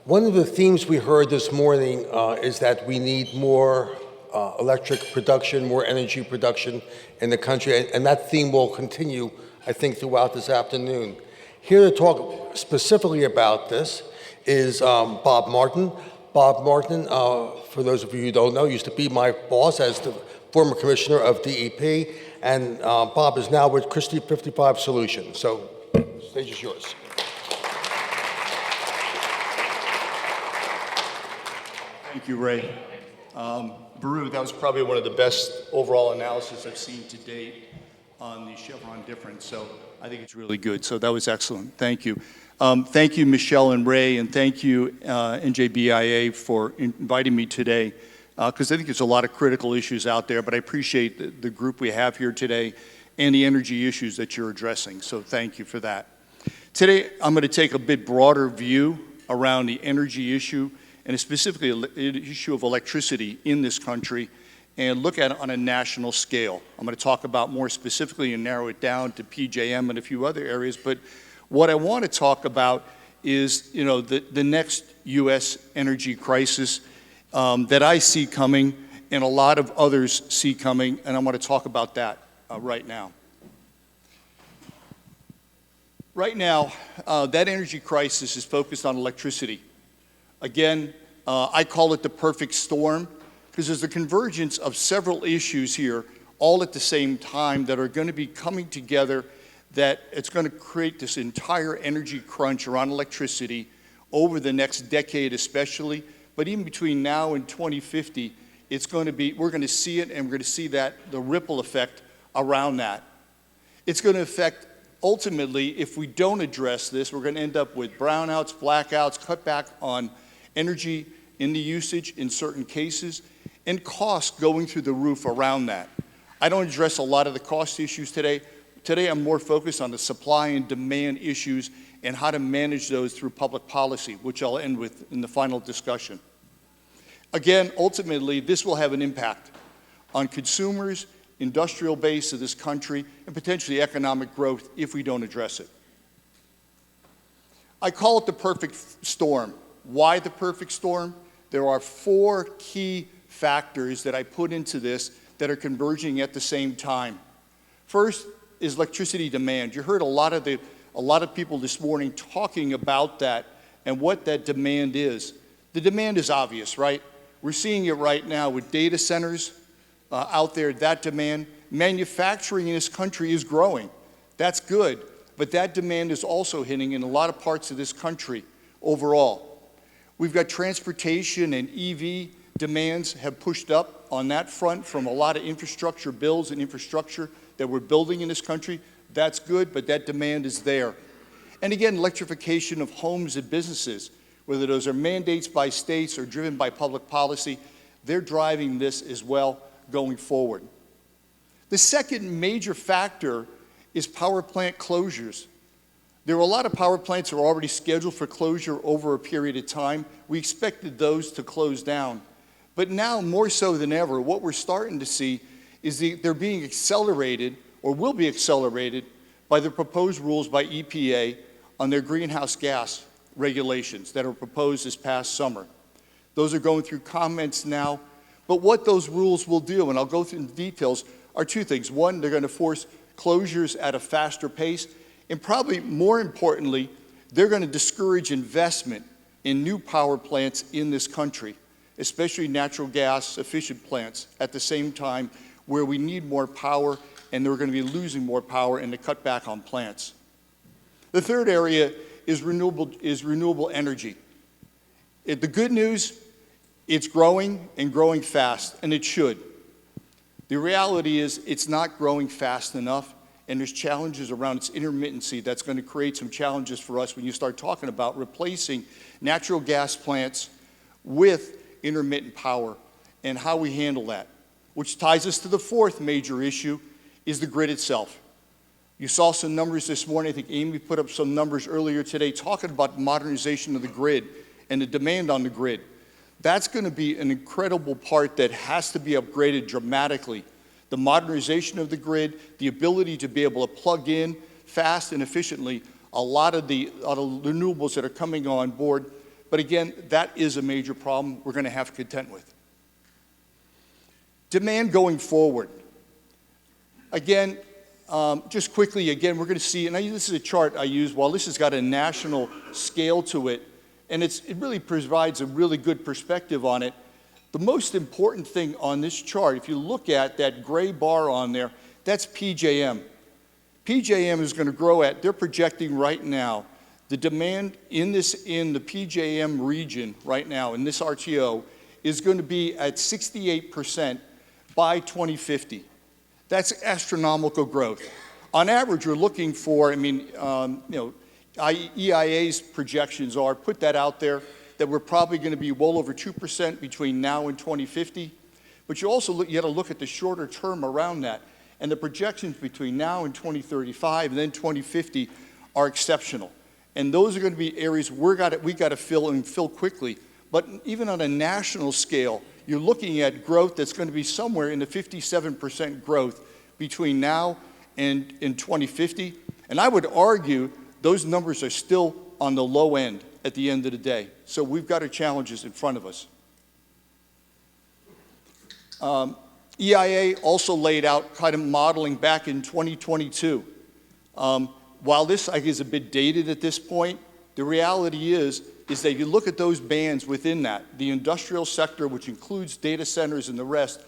One of the themes we heard this morning is that we need more electric production, more energy production in the country, and that theme will continue, I think, throughout this afternoon. Here to talk specifically about this is Bob Martin. Bob Martin, for those of you who don't know, used to be my boss as the former commissioner of DEP, and Bob is now with Christie 55 Solutions. So, the stage is yours. Thank you, Ray. Baru, that was probably one of the best overall analysis I've seen to date on the Chevron difference, so I think it's really good. So that was excellent. Thank you. Thank you, Michelle and Ray, and thank you, NJBIA, for inviting me today, because I think there's a lot of critical issues out there, but I appreciate the group we have here today and the energy issues that you're addressing, so thank you for that. Today, I'm going to take a bit broader view around the energy issue, and specifically the issue of electricity in this country, and look at it on a national scale. I'm going to talk about more specifically and narrow it down to PJM and a few other areas, but what I want to talk about is, the next U.S. energy crisis that I see coming and a lot of others see coming, and I want to talk about that right now. Right now, that energy crisis is focused on electricity. Again, I call it the perfect storm because there's a convergence of several issues here all at the same time that are going to be coming together, that it's going to create this entire energy crunch around electricity over the next decade especially, but even between now and 2050, we're going to see it, and we're going to see the ripple effect around that. It's going to affect, ultimately, if we don't address this, we're going to end up with brownouts, blackouts, cutback on energy in the usage in certain cases, and costs going through the roof around that. I don't address a lot of the cost issues today. Today I'm more focused on the supply and demand issues and how to manage those through public policy, which I'll end with in the final discussion. Again, ultimately, this will have an impact on consumers, industrial base of this country, and potentially economic growth if we don't address it. I call it the perfect storm. Why the perfect storm? There are 4 key factors that I put into this that are converging at the same time. First is electricity demand. You heard a lot of people this morning talking about that and what that demand is. The demand is obvious, right? We're seeing it right now with data centers out there, that demand. Manufacturing in this country is growing. That's good, but that demand is also hitting in a lot of parts of this country overall. We've got transportation and EV demands have pushed up on that front from a lot of infrastructure bills and infrastructure that we're building in this country. That's good, but that demand is there. And again, electrification of homes and businesses, whether those are mandates by states or driven by public policy, they're driving this as well going forward. The second major factor is power plant closures. There are a lot of power plants that are already scheduled for closure over a period of time. We expected those to close down. But now, more so than ever, what we're starting to see is they're being accelerated, or will be accelerated, by the proposed rules by EPA on their greenhouse gas regulations that are proposed this past summer. Those are going through comments now. But what those rules will do, and I'll go through the details, are 2 things. One, they're going to force closures at a faster pace. And probably more importantly, they're going to discourage investment in new power plants in this country, especially natural gas efficient plants at the same time where we need more power and they're going to be losing more power and to cut back on plants. The third area is renewable energy. The good news, it's growing and growing fast, and it should. The reality is it's not growing fast enough, and there's challenges around its intermittency that's going to create some challenges for us when you start talking about replacing natural gas plants with intermittent power and how we handle that. Which ties us to the 4th major issue, is the grid itself. You saw some numbers this morning. I think Amy put up some numbers earlier today talking about modernization of the grid and the demand on the grid. That's going to be an incredible part that has to be upgraded dramatically. The modernization of the grid, the ability to be able to plug in fast and efficiently a lot of the renewables that are coming on board, But again, that is a major problem we're going to have to contend with. Demand going forward. Again, just quickly, again, we're going to see, and this is a chart I use, while this has got a national scale to it, and it really provides a really good perspective on it. The most important thing on this chart, if you look at that gray bar on there, that's PJM. PJM is going to grow at, they're projecting right now, the demand in the PJM region right now, in this RTO, is going to be at 68% by 2050. That's astronomical growth. On average, we're looking for, EIA's projections are, put that out there, that we're probably going to be well over 2% between now and 2050. But you also got to look at the shorter term around that. And the projections between now and 2035 and then 2050 are exceptional. And those are going to be areas we got to fill quickly. But even on a national scale, you're looking at growth that's going to be somewhere in the 57% growth between now and in 2050. And I would argue those numbers are still on the low end at the end of the day. So we've got our challenges in front of us. EIA also laid out kind of modeling back in 2022. While this I think is a bit dated at this point, the reality is that you look at those bands within that, the industrial sector, which includes data centers and the rest,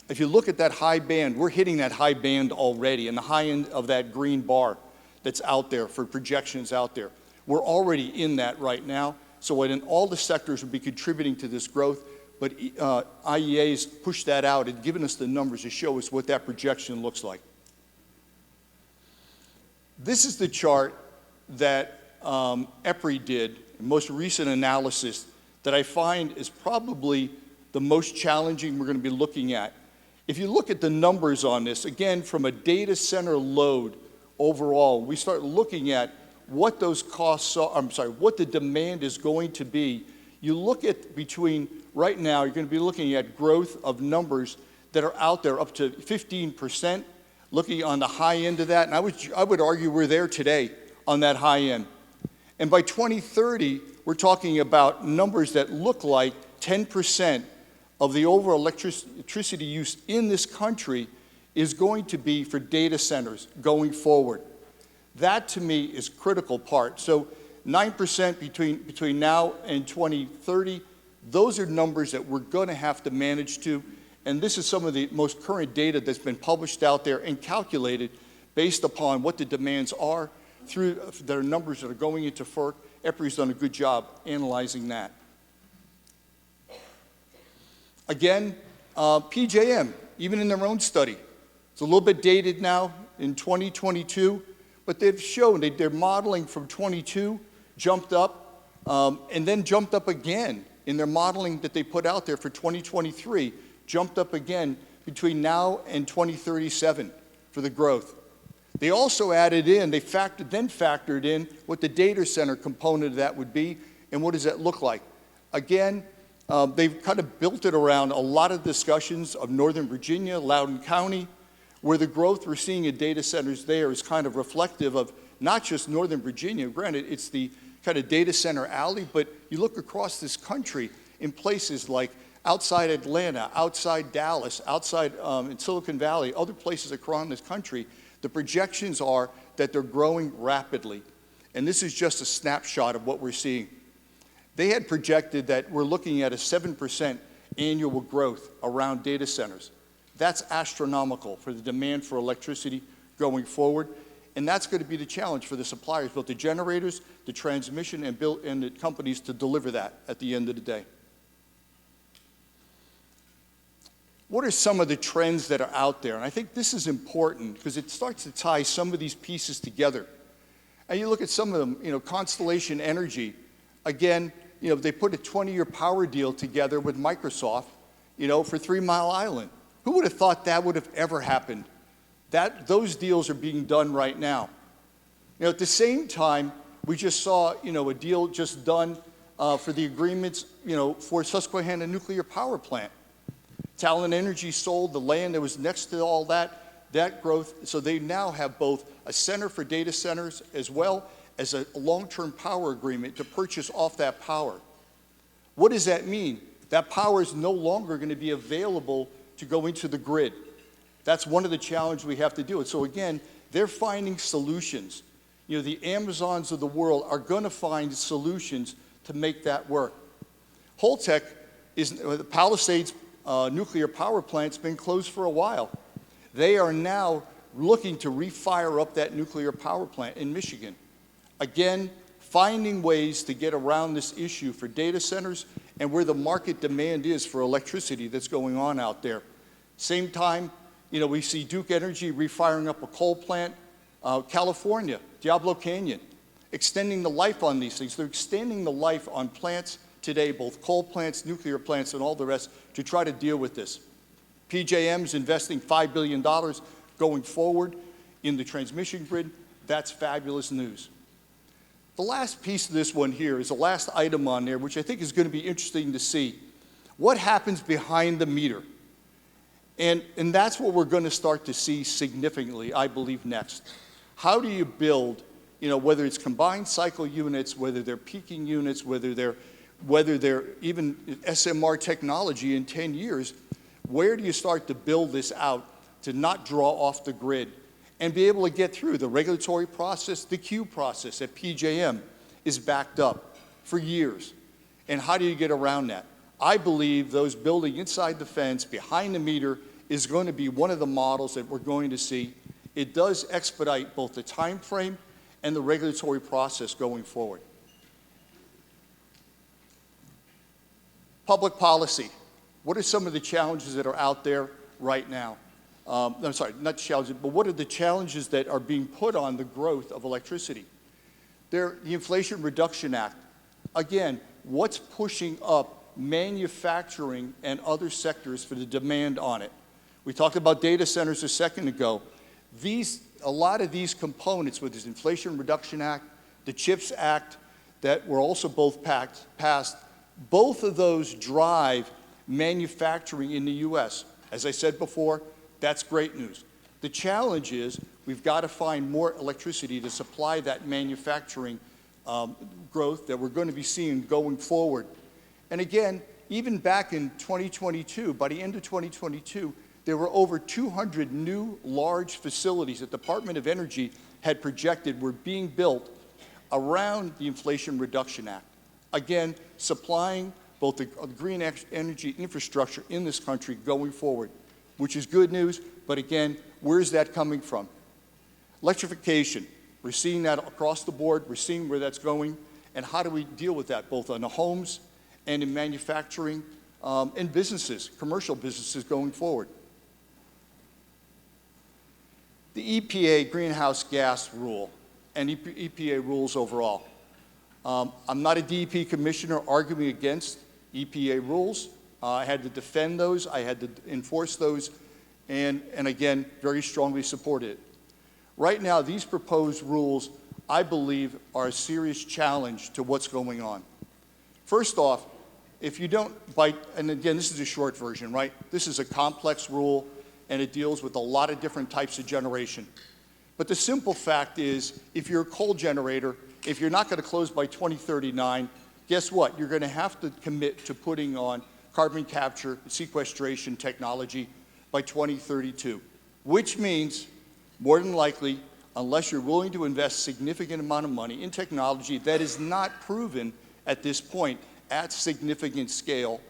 if you look at that high band, we're hitting that high band already, and the high end of that green bar that's out there for projections out there. We're already in that right now, so in all the sectors will be contributing to this growth, but IEA's pushed that out and given us the numbers to show us what that projection looks like. This is the chart that EPRI did, the most recent analysis, that I find is probably the most challenging we're going to be looking at. If you look at the numbers on this, again, from a data center load overall, we start looking at what those costs are, what the demand is going to be. You look at between, right now, you're going to be looking at growth of numbers that are out there up to 15%, looking on the high end of that, and I would argue we're there today on that high end. And by 2030, we're talking about numbers that look like 10% of the overall electricity use in this country is going to be for data centers going forward. That, to me, is a critical part. So 9% between now and 2030, those are numbers that we're going to have to manage to. And this is some of the most current data that's been published out there and calculated based upon what the demands are through their numbers that are going into FERC. EPRI's done a good job analyzing that. Again, PJM, even in their own study, it's a little bit dated now in 2022, but they've shown they're modeling from 22, jumped up, and then jumped up again in their modeling that they put out there for 2023, jumped up again between now and 2037 for the growth. They also added in, they factored in what the data center component of that would be and what does that look like. Again, they've kind of built it around a lot of discussions of Northern Virginia, Loudoun County, where the growth we're seeing in data centers there is kind of reflective of not just Northern Virginia. Granted, it's the kind of data center alley, but you look across this country in places like outside Atlanta, outside Dallas, outside in Silicon Valley, other places across this country, the projections are that they're growing rapidly. And this is just a snapshot of what we're seeing. They had projected that we're looking at a 7% annual growth around data centers. That's astronomical for the demand for electricity going forward. And that's going to be the challenge for the suppliers, both the generators, the transmission, and the companies to deliver that at the end of the day. What are some of the trends that are out there? And I think this is important because it starts to tie some of these pieces together. And you look at some of them, Constellation Energy, again, they put a 20-year power deal together with Microsoft, for 3 Mile Island. Who would have thought that would have ever happened? Those deals are being done right now. At the same time, we just saw, a deal just done for the agreements, for Susquehanna Nuclear Power Plant. Talon Energy sold the land that was next to all that growth. So they now have both a center for data centers as well as a long-term power agreement to purchase off that power. What does that mean? That power is no longer going to be available to go into the grid. That's one of the challenges we have to do. And so again, they're finding solutions. You know, the Amazons of the world are going to find solutions to make that work. Holtec the Palisades nuclear power plant's been closed for a while. They are now looking to refire up that nuclear power plant in Michigan. Again, finding ways to get around this issue for data centers and where the market demand is for electricity that's going on out there. Same time, you know, we see Duke Energy refiring up a coal plant, California, Diablo Canyon, extending the life on these things. They're extending the life on plants today, both coal plants, nuclear plants, and all the rest, to try to deal with this. PJM is investing $5 billion going forward in the transmission grid. That's fabulous news. The last piece of this one here is the last item on there, which I think is going to be interesting to see. What happens behind the meter? And that's what we're going to start to see significantly, I believe, next. How do you build, you know, whether it's combined cycle units, whether they're peaking units, whether they're even SMR technology in 10 years, where do you start to build this out to not draw off the grid and be able to get through the regulatory process? The queue process at PJM is backed up for years. And how do you get around that? I believe those building inside the fence, behind the meter, is going to be one of the models that we're going to see. It does expedite both the time frame and the regulatory process going forward. Public policy. What are some of the challenges that are out there right now? I'm sorry, not challenges, but what are the challenges that are being put on the growth of electricity? The Inflation Reduction Act. Again, what's pushing up manufacturing and other sectors for the demand on it? We talked about data centers a second ago. A lot of these components with this Inflation Reduction Act, the CHIPS Act that were also both passed, both of those drive manufacturing in the U.S. As I said before, that's great news. The challenge is we've got to find more electricity to supply that manufacturing growth that we're going to be seeing going forward. And again, even back in 2022, by the end of 2022, there were over 200 new large facilities that the Department of Energy had projected were being built around the Inflation Reduction Act. Again, supplying both the green energy infrastructure in this country going forward, which is good news, but again, where's that coming from? Electrification, we're seeing that across the board, we're seeing where that's going, and how do we deal with that, both on the homes and in manufacturing and businesses, commercial businesses going forward. The EPA greenhouse gas rule and EPA rules overall. I'm not a DEP commissioner arguing against EPA rules. I had to defend those, I had to enforce those, and again, very strongly support it. Right now, these proposed rules, I believe, are a serious challenge to what's going on. First off, if you don't bite, and again, this is a short version, right? This is a complex rule, and it deals with a lot of different types of generation. But the simple fact is, if you're a coal generator, if you're not going to close by 2039, guess what? You're going to have to commit to putting on carbon capture and sequestration technology by 2032, which means, more than likely, unless you're willing to invest significant amount of money in technology that is not proven at this point at significant scale,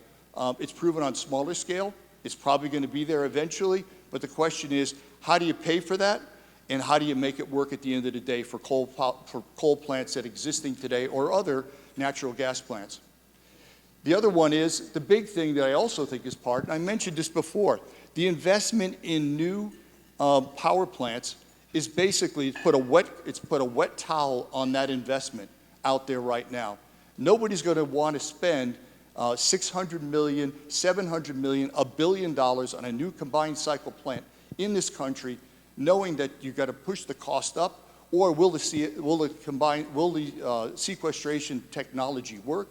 it's proven on smaller scale, it's probably going to be there eventually, but the question is, how do you pay for that? And how do you make it work at the end of the day for coal plants that are existing today or other natural gas plants? The other one is the big thing that I also think is part, and I mentioned this before, the investment in new power plants is basically put a wet towel on that investment out there right now. Nobody's going to want to spend $600 million, $700 million, $1 billion on a new combined cycle plant in this country, knowing that you've got to push the cost up, or will the sequestration technology work,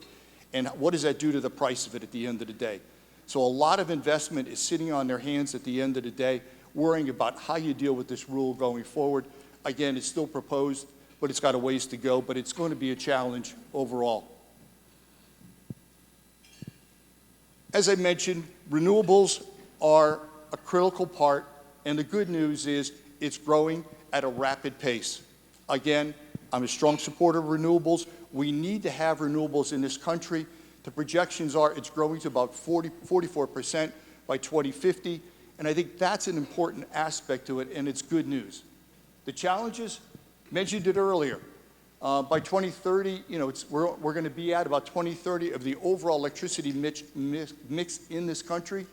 and what does that do to the price of it at the end of the day? So a lot of investment is sitting on their hands at the end of the day, worrying about how you deal with this rule going forward. Again, it's still proposed, but it's got a ways to go, but it's going to be a challenge overall. As I mentioned, renewables are a critical part, and the good news is it's growing at a rapid pace. Again, I'm a strong supporter of renewables. We need to have renewables in this country. The projections are it's growing to about 44% by 2050, and I think that's an important aspect to it, and it's good news. The challenges, mentioned it earlier. By 2030, we're going to be at about 2030 of the overall electricity mix in this country.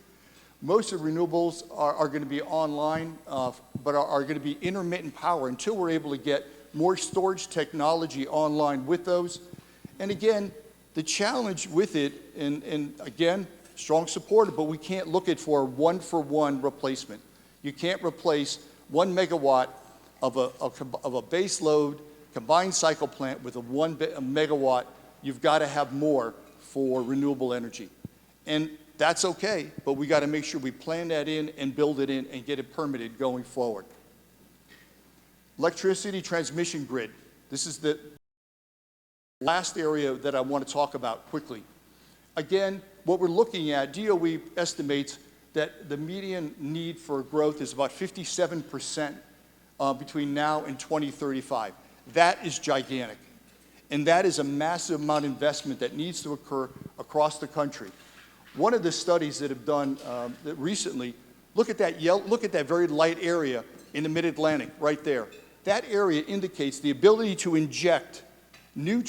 Most of renewables are going to be online, but are going to be intermittent power until we're able to get more storage technology online with those. And again, the challenge with it, and again, strong supporter, but we can't look at for a one-for-one replacement. You can't replace 1 megawatt of a base load combined cycle plant with a 1 megawatt. You've got to have more for renewable energy. And that's okay, but we got to make sure we plan that in and build it in and get it permitted going forward. Electricity transmission grid. This is the last area that I want to talk about quickly. Again, what we're looking at, DOE estimates that the median need for growth is about 57% between now and 2035. That is gigantic. And that is a massive amount of investment that needs to occur across the country. One of the studies that have done recently, look at that very light area in the mid-Atlantic right there. That area indicates the ability to inject new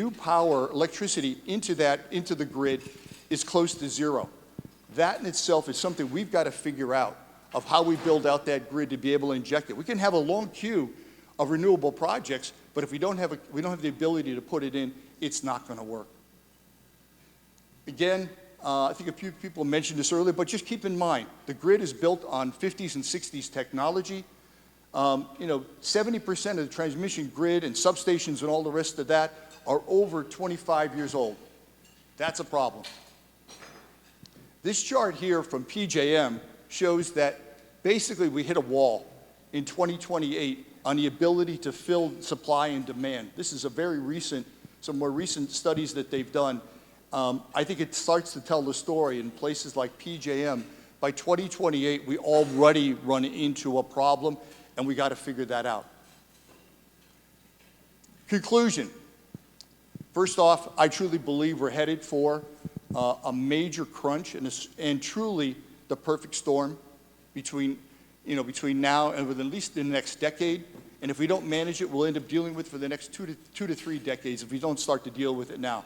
power, electricity into the grid is close to zero. That in itself is something we've got to figure out of how we build out that grid to be able to inject it. We can have a long queue of renewable projects, but if we don't have the ability to put it in, it's not going to work. Again, I think a few people mentioned this earlier, but just keep in mind, the grid is built on 50s and 60s technology. 70% of the transmission grid and substations and all the rest of that are over 25 years old. That's a problem. This chart here from PJM shows that basically we hit a wall in 2028 on the ability to fill supply and demand. This is some more recent studies that they've done. I think it starts to tell the story in places like PJM. By 2028, we already run into a problem, and we got to figure that out. Conclusion. First off, I truly believe we're headed for a major crunch and truly the perfect storm between now and within at least the next decade. And if we don't manage it, we'll end up dealing with it for the next two to three decades if we don't start to deal with it now.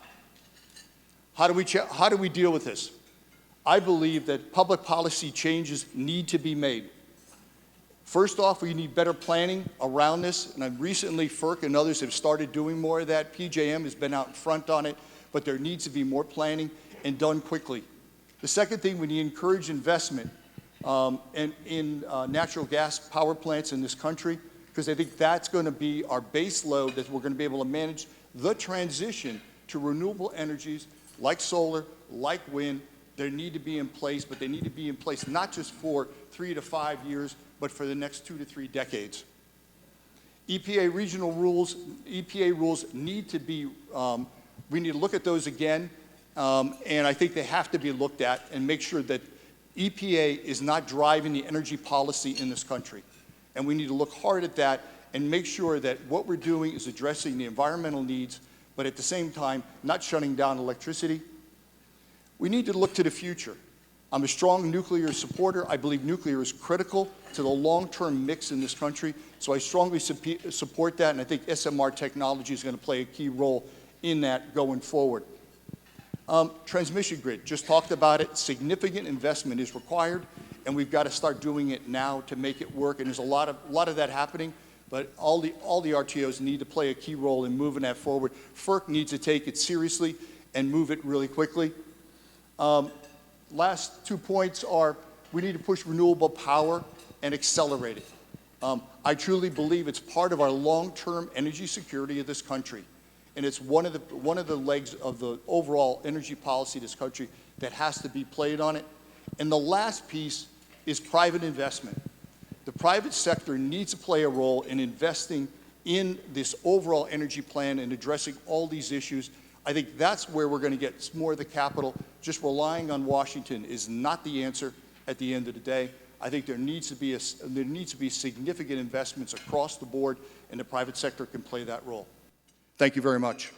How do we deal with this? I believe that public policy changes need to be made. First off, we need better planning around this, and recently FERC and others have started doing more of that. PJM has been out in front on it, but there needs to be more planning and done quickly. The second thing, we need to encourage investment in natural gas power plants in this country, because I think that's going to be our base load that we're going to be able to manage the transition to renewable energies like solar, like wind. They need to be in place, but they need to be in place not just for 3 to 5 years, but for the next 2 to 3 decades. EPA regional rules, EPA rules need to be, we need to look at those again, and I think they have to be looked at and make sure that EPA is not driving the energy policy in this country. And we need to look hard at that and make sure that what we're doing is addressing the environmental needs, but at the same time, not shutting down electricity. We need to look to the future. I'm a strong nuclear supporter. I believe nuclear is critical to the long-term mix in this country, so I strongly support that, and I think SMR technology is going to play a key role in that going forward. Transmission grid, just talked about it. Significant investment is required, and we've got to start doing it now to make it work, and there's a lot of that happening, but all the RTOs need to play a key role in moving that forward. FERC needs to take it seriously and move it really quickly. Last 2 points are we need to push renewable power and accelerate it. I truly believe it's part of our long-term energy security of this country, and it's one of the legs of the overall energy policy of this country that has to be played on it. And the last piece is private investment. The private sector needs to play a role in investing in this overall energy plan and addressing all these issues. I think that's where we're going to get more of the capital. Just relying on Washington is not the answer at the end of the day. I think there needs to be significant investments across the board, and the private sector can play that role. Thank you very much.